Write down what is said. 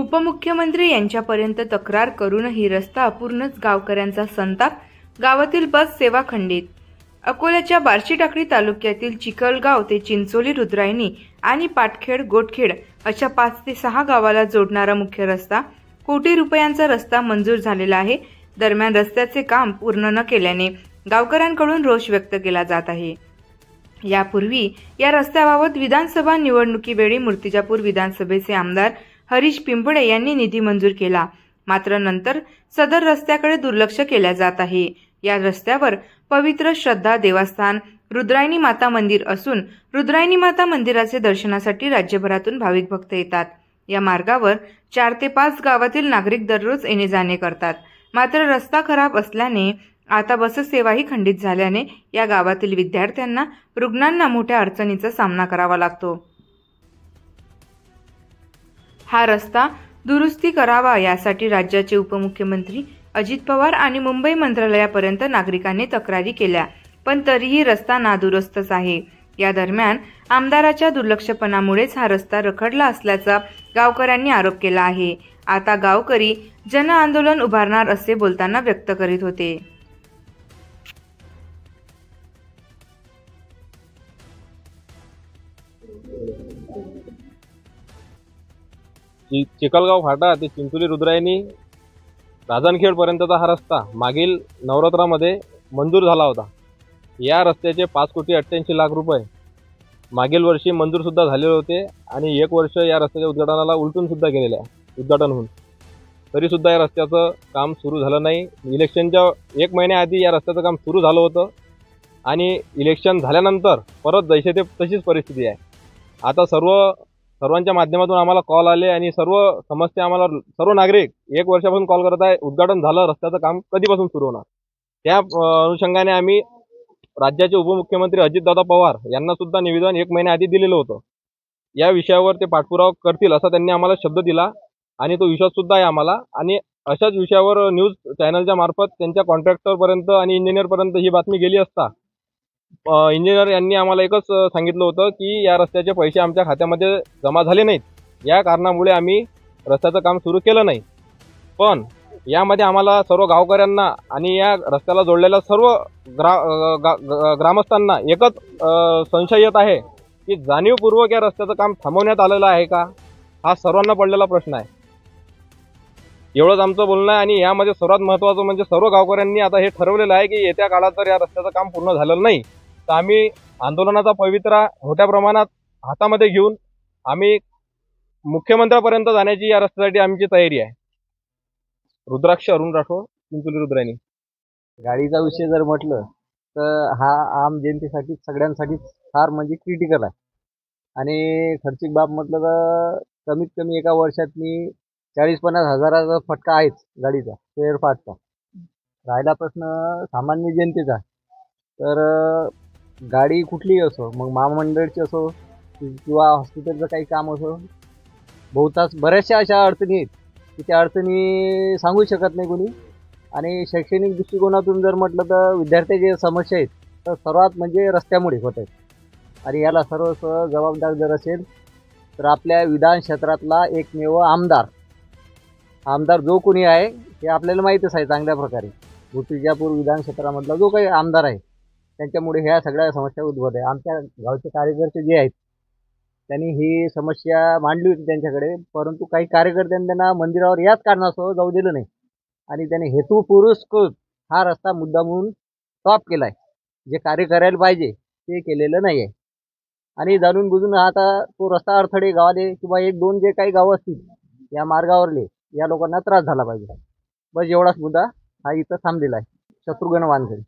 उपमुख्यमंत्री यांच्यापर्यंत तक्रार करूनही रस्ता अपूर्णच, गावकऱ्यांचा संताप, गावातील बस सेवा खंडित। अकोल्याच्या बार्शी टाकळी तालुक्यातील चिखलगाव ते चिंचोली, रुद्रायणी आणि पाटखेड, गोटखेड अशा 5 ते 6 गावाला जोडणारा मुख्य रस्ता कोटी रुपयांचा रस्ता मंजूर झालेला आहे। दरम्यान रस्त्याचे काम पूर्ण न केल्याने गावकऱ्यांकडून रोष व्यक्त केला जात आहे। यापूर्वी या रस्त्याबाबत विधानसभा निवडणुकीवेळी मूर्तिजापूर विधानसभेचे आमदार हरीश पिंपळे यांनी निधी मंजूर केला, मात्र नंतर सदर रस्त्याकडे दुर्लक्ष केले जात आहे। या रस्त्यावर पवित्र श्रद्धा देवस्थान रुद्रायणी माता मंदिर असून रुद्रायणी माता मंदिराचे दर्शनासाठी राज्यभरातून भाविक भक्त येतात। या मार्गावर 4 ते 5 गावातील नागरिक दररोज येणे जाणे करतात, मात्र रस्ता खराब असल्याने आता बस सेवाही खंडित झाल्याने या गावातील विद्यार्थ्यांना, रुग्णांना मोठ्या अडचणीचा सामना करावा लागतो। हा रस्ता दुरुस्ती करावा यासाठी राज्याचे उपमुख्यमंत्री अजित पवार आणि मुंबई मंत्रालयापर्यंत नागरिकांनी तक्रारी केल्या, पण तरीही रस्ता नादुरुस्तच आहे। या दरम्यान आमदाराच्या दुर्लक्षपणामुळेच हा रस्ता रखडला असल्याचा गावकऱ्यांनी आरोप केला आहे। आता गावकरी जन आंदोलन उभारणार असे बोलताना व्यक्त करीत होते। चिखलगाव फाटा ते चिंचोली, रुद्रायणी, राजनखेड पर्यंतचा हा रस्ता मागील नवरात्रामध्ये मंजूर झाला होता। या रस्त्याचे 5,88,00,000 रुपये मागील वर्षी मंजूर सुद्धा झालेले होते आणि 1 वर्ष या रस्त्याच्या उद्घाटनाला उलटून सुद्धा गेलेले आहे, उद्घाटन होऊन तरी सुद्धा या रस्त्याचं काम सुरू झालं नाही। इलेक्शनच्या 1 महिन्याआधी या रस्त्याचं काम सुरू झालं होतं आणि इलेक्शन झाल्यानंतर परत जैसे ते तशीच परिस्थिती आहे। आता सर्वांच्या माध्यमातून आम्हाला कॉल आले आणि सर्व समस्या आम्हाला सर्व नागरिक 1 वर्षापासून कॉल करत आहे, उद्घाटन झालं, रस्त्याचं काम कधीपासून सुरू होणार। त्या अनुषंगाने आम्ही राज्याचे उपमुख्यमंत्री अजितदादा पवार यांना सुद्धा निवेदन 1 महिन्याआधी दिलेलं होतं। या विषयावर ते पाठपुरावा करतील असा त्यांनी आम्हाला शब्द दिला आणि तो विश्वास सुद्धा आहे आम्हाला। आणि अशाच विषयावर न्यूज चॅनलच्या मार्फत त्यांच्या कॉन्ट्रॅक्टरपर्यंत आणि इंजिनियरपर्यंत ही बातमी गेली असता इंजिनियर यांनी आम्हाला एकच सांगितलं होतं की या रस्त्याचे पैसे आमच्या खात्यामध्ये जमा झाले नाहीत, या कारणामुळे आम्ही रस्त्याचं काम सुरू केलं नाही। पण यामध्ये आम्हाला सर्व गावकऱ्यांना आणि या रस्त्याला जोडलेल्या सर्व ग्रामस्थांना एकच संशय येत आहे की जाणीवपूर्वक या रस्त्याचं काम थांबवण्यात आलेलं आहे का, हा सर्वांना पडलेला प्रश्न आहे। एवढंच आमचं बोलणं आहे आणि यामध्ये सर्वात महत्त्वाचं म्हणजे सर्व गावकऱ्यांनी आता हे ठरवलेलं आहे की येत्या काळात जर या रस्त्याचं काम पूर्ण झालेलं नाही तर आम्ही आंदोलनाचा पवित्रा मोठ्या प्रमाणात हातामध्ये घेऊन आम्ही मुख्यमंत्र्यापर्यंत जाण्याची या रस्त्यासाठी आमची तयारी आहे। रुद्राक्ष अरुण राठोड, चिंचोली, रुद्रायणी। गाडीचा विषय जर म्हटलं तर हा आम जनतेसाठी सगळ्यांसाठी फार म्हणजे क्रिटिकल आहे आणि खर्चिक बाब म्हटलं तर कमीत कमी एका वर्षात मी 40-50 हजाराचा फटका आहेच गाडीचा, स्पेअर पार्टचा। राहिला प्रश्न सामान्य जनतेचा, तर गाडी कुठलीही असो, मग महामंडळाची असो किंवा हॉस्पिटलचं काही काम असो, बहुतांश बऱ्याचशा अशा अडचणी आहेत की त्या अडचणी सांगू शकत नाही कोणी। आणि शैक्षणिक दृष्टिकोनातून जर म्हटलं तर विद्यार्थ्याचे समस्या आहेत तर सर्वात म्हणजे रस्त्यामुळे होत आहेत। आणि याला सर्वस्व जबाबदार जर असेल तर आपल्या विधान क्षेत्रातला एकमेव आमदार जो कोणी आहे हे आपल्याला माहीतच आहे चांगल्या प्रकारे। मूर्तिजापूर विधान क्षेत्रामधला जो काही आमदार आहे त्यांच्यामुळे ह्या सगळ्या समस्या उद्भवत आहे। आमच्या गावचे कार्यकर्ते जे आहेत त्यांनी ही समस्या मांडली होती त्यांच्याकडे, परंतु काही कार्यकर्त्यांनी त्यांना मंदिरावर याच कारणास्तव जाऊ दिलं नाही आणि त्याने हेतुपुरस्कृत हा रस्ता मुद्दामून स्टॉप केला आहे। जे कार्य करायला पाहिजे ते केलेलं नाही आहे आणि जाणून बुजून आता तो रस्ता अडथळे गावाले किंवा 1-2 जे काही गावं असतील या मार्गावरले या लोकांना त्रास झाला पाहिजे, बस एवढाच मुद्दा हा इथं थांबलेला आहे। शत्रुघ्न वानखेडे।